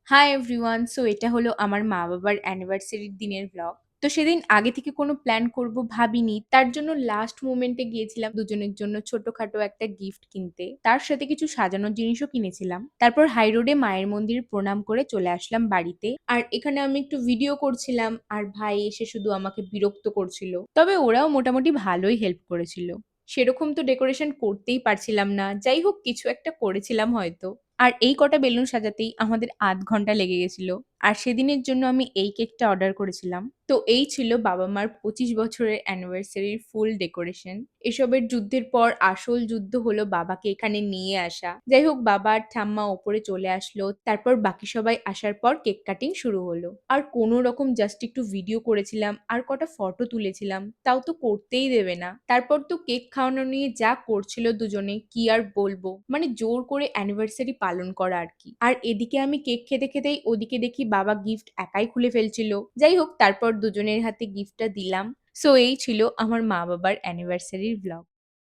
Hi everyone. So এটা হলো আমার মা-বাবার অ্যানিভার্সারির দিনের ভ্লগ। তো সেদিন আগে থেকে কোনো প্ল্যান করব ভাবিনি। তার জন্য লাস্ট মোমেন্টে গিয়েছিলাম দুজনের জন্য ছোটখাটো একটা গিফট কিনতে। তার সাথে কিছু সাজানোর জিনিসও কিনেছিলাম। তারপর হাই রোডে মায়ের মন্দিরে প্রণাম করে চলে আসলাম বাড়িতে। আর এখানে আমি একটু ভিডিও করছিলাম আর ভাই এসে শুধু আমাকে বিরক্ত করছিল। তবে ওরাও মোটামুটি ভালোই হেল্প করেছিল। সেরকম তো ডেকোরেশন করতেই পারছিলাম না। যাই হোক কিছু একটা করেছিলাম হয়তো। আর এই কটা বেলুন সাজাতেই আমাদের ০.৫ ঘন্টা লেগে গেছিল। আর সেদিনের জন্য আমি এই কেকটা অর্ডার করেছিলাম। তো এই ছিল বাবা-মার ২৫ বছরের অ্যানিভার্সারির ফুল ডেকোরেশন। এসবের যুদ্ধের পর আসল যুদ্ধ হলো বাবাকে এখানে নিয়ে আসা। যাই হোক বাবা আর ঠাম্মা ওপরে চলে আসলো। তারপর বাকি সবাই আসার পর কেক কাটিং শুরু হলো। আর কোনো রকম জাস্ট একটু ভিডিও করেছিলাম আর কটা ফটো তুলেছিলাম। তাও তো করতেই দেবে না। তারপর তো কেক খাওয়ানো নিয়ে যা করছিল দুজনে কি আর বলবো। মানে জোর করে অ্যানিভার্সারি পালন করা আরকি। আর এদিকে আমি কেক খেতে খেতেই ওদিকে দেখি বাবা গিফট একাই খুলে ফেলছিল। যাই হোক তারপর দুজনের হাতে গিফটটা দিলাম। সো এই ছিল আমার মা-বাবার অ্যানিভার্সারির ভ্লগ।